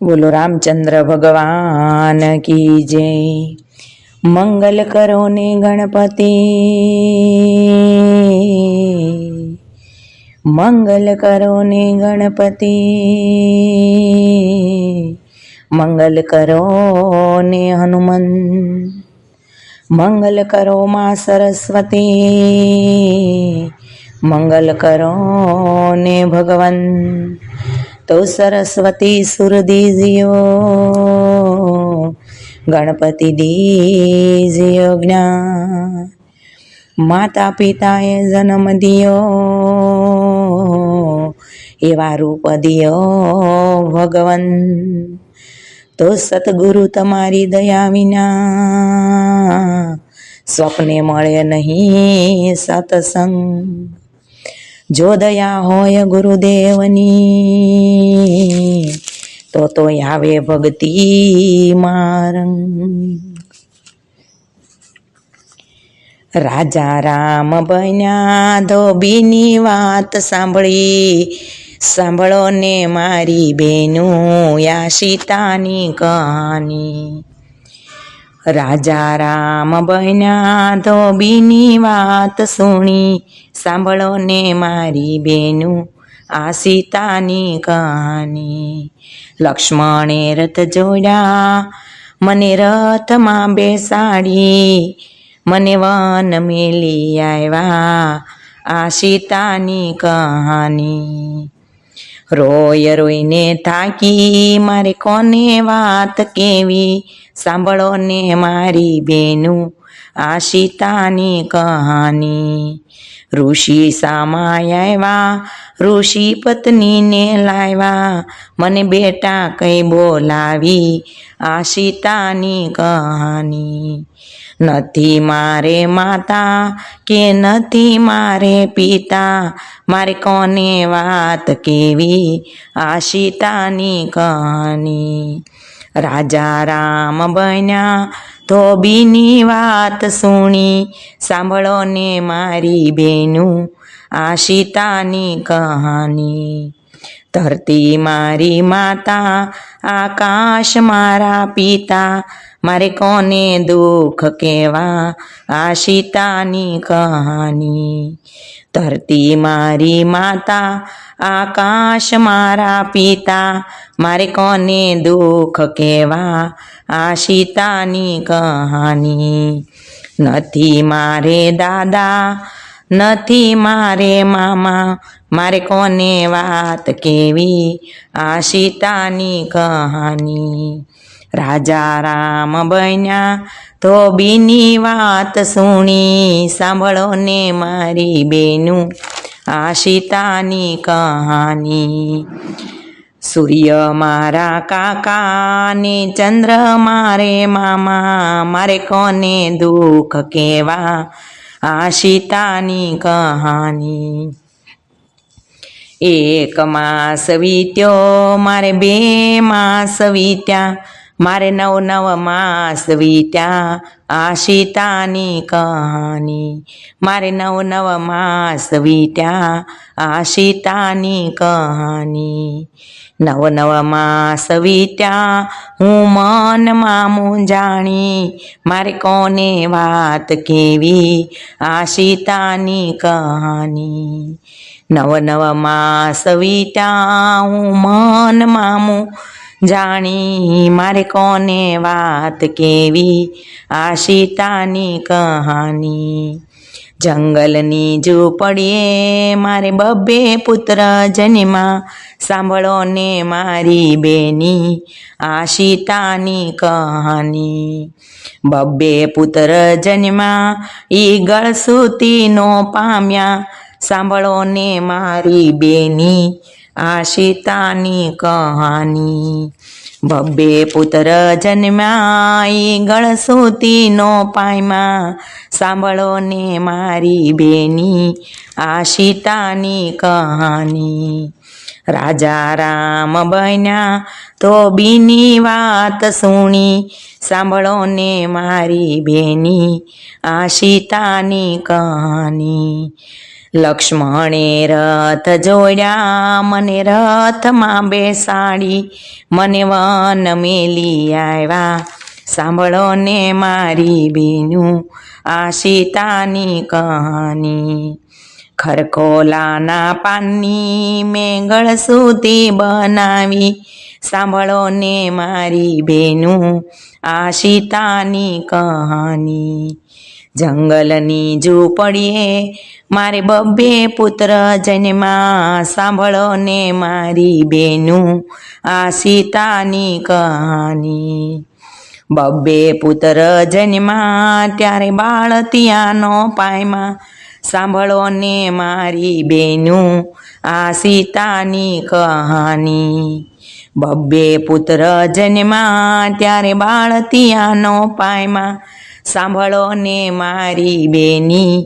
बोलो रामचंद्र भगवान की जय। मंगल करो ने गणपति, मंगल करो ने गणपति, मंगल करो ने हनुमान, मंगल करो माँ सरस्वती, मंगल करो ने भगवान। तो सरस्वती सुर दीजियो, गणपति दीजियो ज्ञान। माता पिताए जन्म दियो, एवा रूप दियो भगवान। तो सतगुरु तमारी दया विना स्वप्ने मळे नहीं सत्संग। जो दया होय गुरुदेवनी, तो आवे भक्ति मार्ग। राजा राम बन्या धोबीनी वात सांभळी, सांभळो ने मारी बेनू या सीतानी कहानी। राजा राम बन्या धोबीनी वात सुणी, सांभळो ने मारी बेनू आ सीतानी कहानी। लक्ष्मणे रथ जोड्या मने रथ मां बेसाडी, मने वन मेली आव्या आ सीतानी कहानी। रोय रोईने थाकी मारे कोने वात केवी, सांभळो ने मारी बेनू आ सीतानी कहानी। ऋषि सामाया ऋषि पत्नी ने लाव्या, मने बेटा कई बोलावी आ सीतानी कहानी। नथी मारे माता के नथी मारे पिता, मारे कोने वात केवी आ सीतानी कहानी। राजा राम बन्या धोबीनी वात सुणी, सांभळो ने मारी बेनू आ सीतानी कहानी। धरती मारी माता आकाश मारा पिता, मारे कोने दुख केवा आ सीतानी कहानी। धरती मारी माता आकाश मारा पिता, मारे कोने दुख केवा आ सीतानी कहानी। नथी मारे दादा नथी मारे मामा, मारे कोने वात केवी आ सीतानी कहानी। राजा राम बन्या धोबीनी वात सुणी, सांभळो ने मारी बेनू आ सीतानी कहानी। सूर्य मारा काका ने चंद्र मारे मामा, मारे कोने दुख केवा आ सीतानी कहानी। एक मास वीत्यो मारे बे मास वीत्या, मारे नव नव मास वीत्या आ सीतानी कहानी। मारे नव नव मास वीत्या आ सीतानी कहानी। नव नव मास वीत्या हूँ मन मामू जाणी, मारे कोने वात केवी आ सीतानी कहानी। नव नव मास वीत्या हूँ मन मामू जाणी, मारे कोने वात केवी आ सीतानी कहानी। जंगलनी झूपड़ीए मारे बब्बे पुत्र जन्मा, सांभळो ने मारी बेनी आ सीतानी कहानी। बब्बे पुत्र जन्मा ई गळसूती नो पाम्या, सांभळो ने मारी बेनी आ सीतानी कहानी। बब्बे पुत्र जन्म्या ई गळसूती नो पायमा, सांभळो ने मारी बेनी आ सीतानी कहानी। राजा राम बन्या धोबीनी वात सुणी, सांभळो ने मारी बेनी आ सीतानी कहानी। લક્ષ્મણે રથ જોડ્યા મને રથમાં બેસાડી મને વન મેલી આવ્યા સાંભળો ને મારી બેનું આ સીતાની કહાની ખરખોલાના પાનની મેં ગળસુતી બનાવી સાંભળો ને મારી બેનું આ સીતાની કહાની જંગલની ઝૂંપડીએ મારે બબ્બે પુત્ર જન્મા સાંભળો ને મારી બેનું આ સીતાની કહાની બબ્બે પુત્ર જન્મા ત્યારે બાળ ત્યાંનો પાયમાં સાંભળો ને મારી બેનું આ સીતાની કહાની બબ્બે પુત્ર જન્મા ત્યારે બાળ ત્યાંનો પાયમાં સાંભળો ને મારી બેની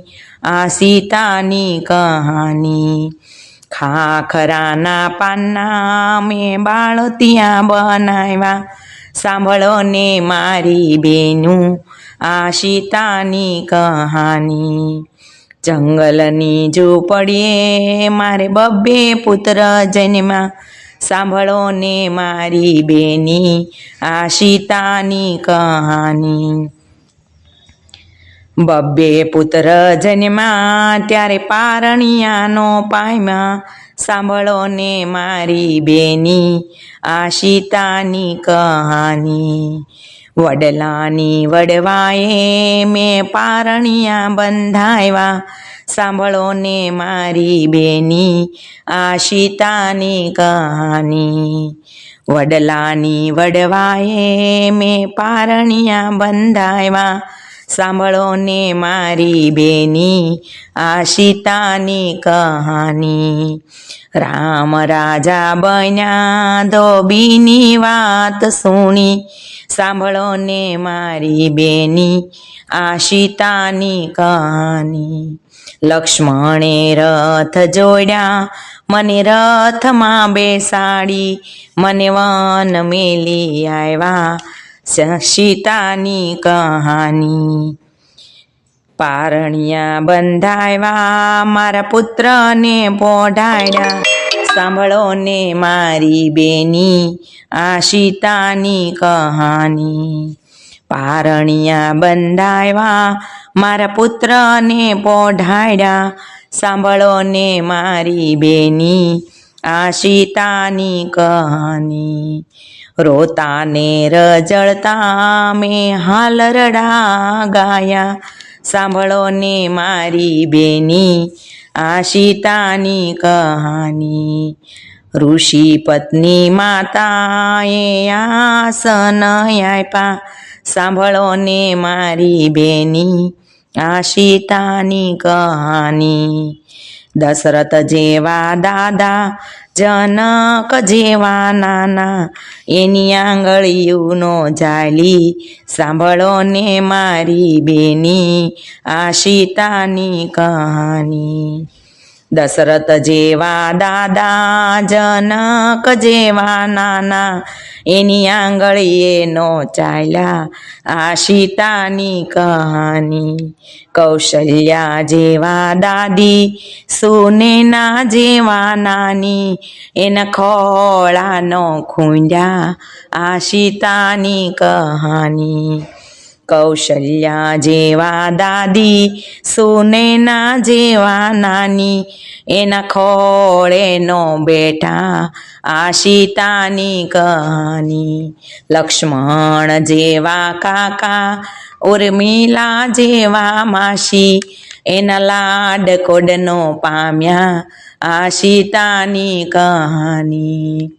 આ સીતાની કહાની ખાખરાના પાનના મેં બાળ ત્યાં બનાવ્યા સાંભળો ને મારી બેનું આ સીતાની કહાની જંગલની ઝૂંપડીએ મારે બબ્બે પુત્ર જન્મા સાંભળો ને મારી બેની આ સીતાની કહાની બબ્બે પુત્ર જન્મા ત્યારે પારણિયાનો પાયમાં સાંભળો ને મારી બેની આ સીતાની કહાની વડલાની વડવાએ મેં પારણિયા બંધાવ્યા સાંભળો ને મારી બેની આ સીતાની કહાની વડલાની વડવાએ મેં પારણિયા બંધાવ્યા સાંભળો ને મારી બેની આ સીતાની કહાની રામ રાજા બન્યા ધોબીની વાત સુણી સાંભળો ને મારી બેની આ સીતાની કહાની લક્ષ્મણે રથ જોડ્યા મને રથમાં બેસાડી મને વન મેલી આવ્યા સીતાની કહાની પારણિયા બંધાવ્યા મારા પુત્રને પોઢાડ્યા સાંભળો ને મારી બેની આ સીતાની કહાની પારણિયા બંધાવ્યા મારા પુત્રને પોઢાડ્યા સાંભળો ને મારી બેની આ સીતાની કહાની રોતા ને રજળતા મેં હાલરડા ગાયા સાંભળો ને મારી બેની આ સીતાની કહાની ઋષિ પત્ની માતાએ આસન આપ્યા સાંભળો ને મારી બેની આ સીતાની કહાની દશરથ જેવા દાદા જનક જેવા નાના એની આંગળીઓનો જાલી સાંભળો ને મારી બેની આ સીતાની કહાની દશરથ જેવા દાદા જનક જેવા નાના એની આંગળીએ નો ચાલ્યા આ સીતાની કહાની કૌશલ્યા જેવા દાદી સુનેના જેવા નાની એના ખોળા નો ખૂંડ્યા આ સીતાની કહાની કૌશલ્યા જેવા દાદી સુનેના જેવા નાની એના ખોળે નો બેઠા આ સીતાની કહાની લક્ષ્મણ જેવા કાકા ઉર્મિલા જેવા માસી એના લાડ કોડનો પામ્યા આ સીતાની કહાની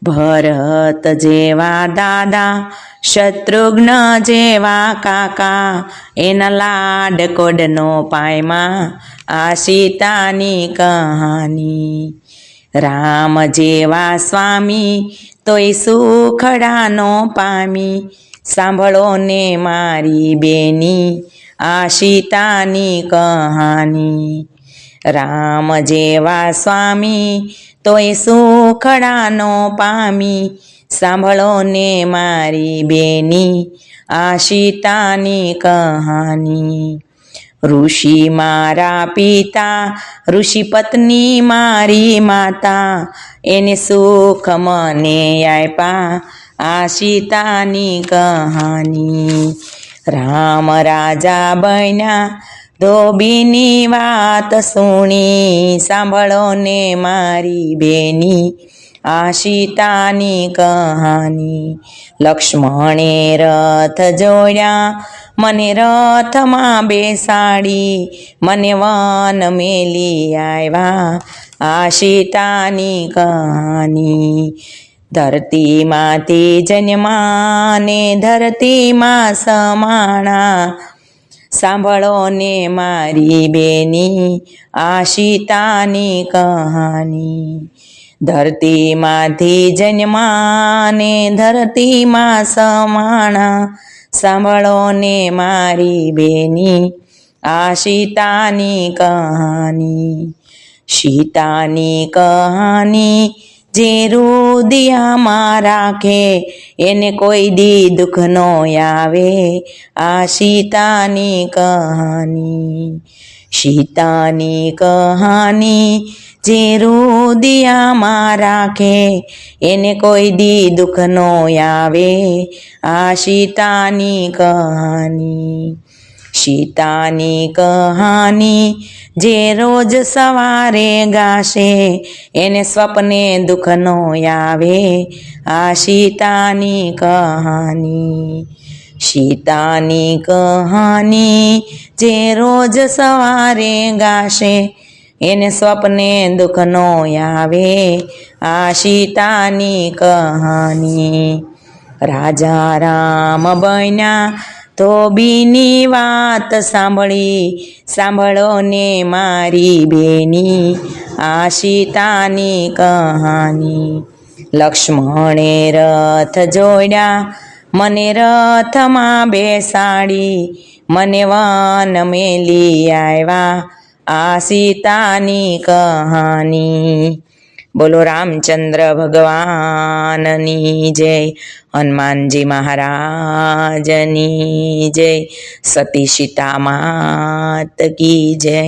ભરત જેવા દાદા શત્રુઘ્ન જેવા કાકા એના લાડ કોડનો પાયમાં આ સીતાની કહાની રામ જેવા સ્વામી તોય સુખડાનો પામી સાંભળો ને મારી બેની આ સીતાની કહાની રામ જેવા સ્વામી તોય સુખડાનો પામી સાંભળો ને મારી બેની આ સીતાની કહાની. ઋષિ મારા પિતા, ઋષિ પત્ની મારી માતા, એને સુખ મને આપ્યા આ સીતાની કહાની. રામ રાજા બન્યા ધોબીની વાત સુણી, સાંભળો ને મારી બેની આ સીતાની કહાની. લક્ષ્મણે રથ જોડ્યા મને રથમાં બેસાડી, મને વન મેલી આવ્યા આ સીતાની કહાની. ધરતીમાંથી જન્મા ને ધરતીમાં સમાણા, સાંભળો ને મારી બેની આ સીતાની કહાની. ધરતીમાંથી જન્મા ને ધરતીમાં સમાણા, સાંભળો ને મારી બેની આ સીતાની કહાની. સીતાની કહાની જે હૃદયમાં રાખે, એને કોઈ દી દુઃખ નો આવે આ સીતાની કહાની. સીતાની કહાની જે હૃદયમાં રાખે, એને કોઈ દી દુઃખ નો આવે આ સીતાની કહાની. સીતાની કહાની જે રોજ સવારે ગાશે, એને સ્વપ્ને દુઃખ નો આવે આ સીતાની કહાની. સીતાની કહાની જે રોજ સવારે ગાશે, એને સ્વપ્ને દુઃખ નો આવે આ સીતાની કહાની. રાજા રામ બન્યા ધોબીની વાત સાંભળી, સાંભળો ને મારી બેની આ સીતાની કહાની. લક્ષ્મણે રથ જોડ્યા મને રથમાં બેસાડી, મને વન મેલી આવ્યા આ સીતાની કહાની. બોલો રામચંદ્ર ભગવાનની જય, હનુમાનજી મહારાજની જય, સતી સીતા માત કી જય.